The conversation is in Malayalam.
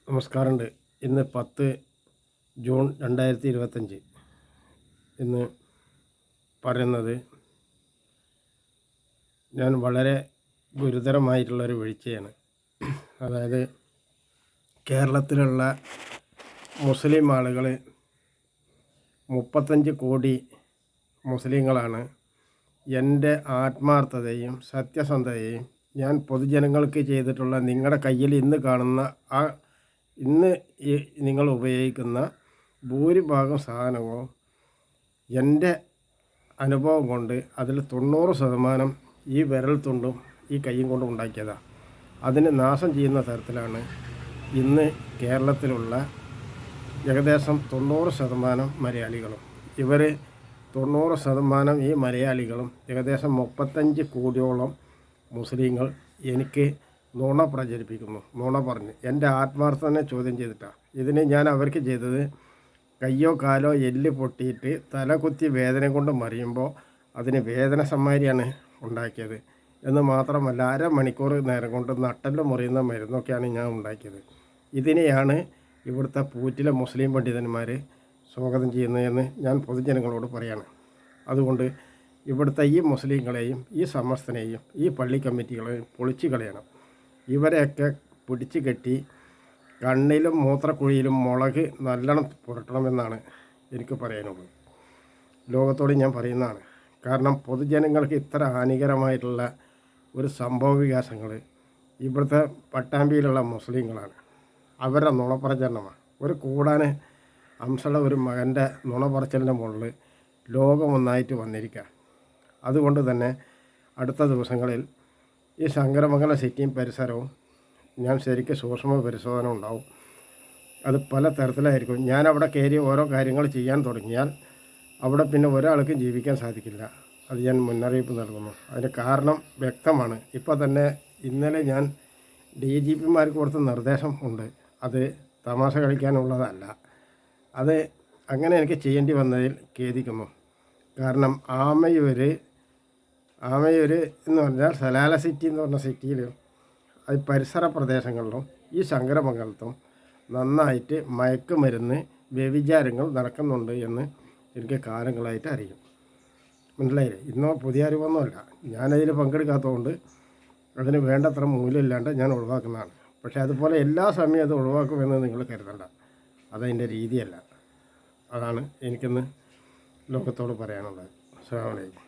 നമസ്കാരമുണ്ട്. ഇന്ന് 10 ജൂൺ 2025. ഇന്ന് പറയുന്നത് ഞാൻ വളരെ ഗുരുതരമായിട്ടുള്ളൊരു വീഴ്ചയാണ്. അതായത് കേരളത്തിലുള്ള മുസ്ലിം ആളുകൾ 35 കോടി മുസ്ലിങ്ങളാണ്. എൻ്റെ ആത്മാർത്ഥതയും സത്യസന്ധതയും ഞാൻ പൊതുജനങ്ങൾക്ക് ചെയ്തിട്ടുള്ള നിങ്ങളുടെ കയ്യിൽ ഇന്ന് കാണുന്ന ഇന്ന് നിങ്ങൾ ഉപയോഗിക്കുന്ന ഭൂരിഭാഗം സാധനങ്ങളും എൻ്റെ അനുഭവം കൊണ്ട് അതിൽ 90% ഈ വിരൽ തുണ്ടും ഈ കൈയും കൊണ്ടും ഉണ്ടാക്കിയതാണ്. അതിന് നാശം ചെയ്യുന്ന തരത്തിലാണ് ഇന്ന് കേരളത്തിലുള്ള ഏകദേശം 90% മലയാളികളും. ഇവർ 90% ഈ മലയാളികളും ഏകദേശം 35 കോടിയോളം മുസ്ലിങ്ങൾ എനിക്ക് നുണ പ്രചരിപ്പിക്കുന്നു. നുണ പറഞ്ഞ് എൻ്റെ ആത്മാർത്ഥനെ ചോദ്യം ചെയ്തിട്ടാണ്. ഇതിന് ഞാൻ അവർക്ക് ചെയ്തത് കയ്യോ കാലോ എല്ല് പൊട്ടിയിട്ട് തല കുത്തി വേദന കൊണ്ട് മറിയുമ്പോൾ അതിന് വേദന സമ്മാരിയാണ് ഉണ്ടാക്കിയത് എന്ന് മാത്രമല്ല, അരമണിക്കൂർ നേരം കൊണ്ട് നട്ടെല്ല് മുറിയുന്ന മരുന്നൊക്കെയാണ് ഞാൻ ഉണ്ടാക്കിയത്. ഇതിനെയാണ് ഇവിടുത്തെ പൂറ്റിലെ മുസ്ലിം പണ്ഡിതന്മാർ സ്വാഗതം ചെയ്യുന്നതെന്ന് ഞാൻ പൊതുജനങ്ങളോട് പറയാണ്. അതുകൊണ്ട് ഇവിടുത്തെ ഈ മുസ്ലിങ്ങളെയും ഈ സമസ്തനെയും ഈ പള്ളി കമ്മിറ്റികളെയും പൊളിച്ചു കളയണം. ഇവരെയൊക്കെ പിടിച്ചു കെട്ടി കണ്ണിലും മൂത്രക്കുഴിയിലും മുളക് നല്ലോണം പുരട്ടണമെന്നാണ് എനിക്ക് പറയാനുള്ളത്. ലോകത്തോട് ഞാൻ പറയുന്നതാണ്. കാരണം പൊതുജനങ്ങൾക്ക് ഇത്ര ഹാനികരമായിട്ടുള്ള ഒരു സംഭവ വികാസങ്ങൾ ഇവിടുത്തെ പട്ടാമ്പിയിലുള്ള മുസ്ലിങ്ങളാണ്. അവരുടെ നുണപ്രചരണമാണ്. ഒരു കൂടാൻ അംസയുടെ ഒരു മകൻ്റെ നുണപറച്ചലിൻ്റെ മുകളിൽ ലോകം ഒന്നായിട്ട് വന്നിരിക്കുക. അതുകൊണ്ട് തന്നെ അടുത്ത ദിവസങ്ങളിൽ ഈ ശങ്കരമംഗലം സിറ്റിയും പരിസരവും ഞാൻ ശരിക്കും സൂക്ഷ്മ പരിശോധന ഉണ്ടാവും. അത് പല തരത്തിലായിരിക്കും. ഞാൻ അവിടെ കയറി ഓരോ കാര്യങ്ങൾ ചെയ്യാൻ തുടങ്ങിയാൽ അവിടെ പിന്നെ ഒരാൾക്കും ജീവിക്കാൻ സാധിക്കില്ല. അത് ഞാൻ മുന്നറിയിപ്പ് നൽകുന്നു. അതിന് കാരണം വ്യക്തമാണ്. ഇപ്പോൾ തന്നെ ഇന്നലെ ഞാൻ DGPമാർക്ക് കൊടുത്ത നിർദ്ദേശം ഉണ്ട്. അത് തമാശ കളിക്കാനുള്ളതല്ല. അത് അങ്ങനെ എനിക്ക് ചെയ്യേണ്ടി വന്നതിൽ ഖേദിക്കുന്നു. കാരണം ആമയൂർ എന്ന് പറഞ്ഞാൽ സലാല സിറ്റി എന്ന് പറഞ്ഞ സിറ്റിയിലും അത് പരിസര പ്രദേശങ്ങളിലും ഈ ശങ്കരമംഗലത്തും നന്നായിട്ട് മയക്കുമരുന്ന് വ്യഭിചാരങ്ങൾ നടക്കുന്നുണ്ട് എന്ന് എനിക്ക് കാലങ്ങളായിട്ട് അറിയും. മനസ്സിലായില്ലേ? ഇന്നോ പുതിയ അറിവൊന്നുമല്ല. ഞാനതിൽ പങ്കെടുക്കാത്തതുകൊണ്ട് അതിന് വേണ്ടത്ര മൂല്യമില്ലാണ്ട് ഞാൻ ഒഴിവാക്കുന്നതാണ്. പക്ഷേ അതുപോലെ എല്ലാ സമയവും അത് ഒഴിവാക്കുമെന്ന് നിങ്ങൾ കരുതണ്ട. അതതിൻ്റെ രീതിയല്ല. അതാണ് എനിക്കിന്ന് ലോകത്തോട് പറയാനുള്ളത്. അസ്സലാമു അലൈക്കും.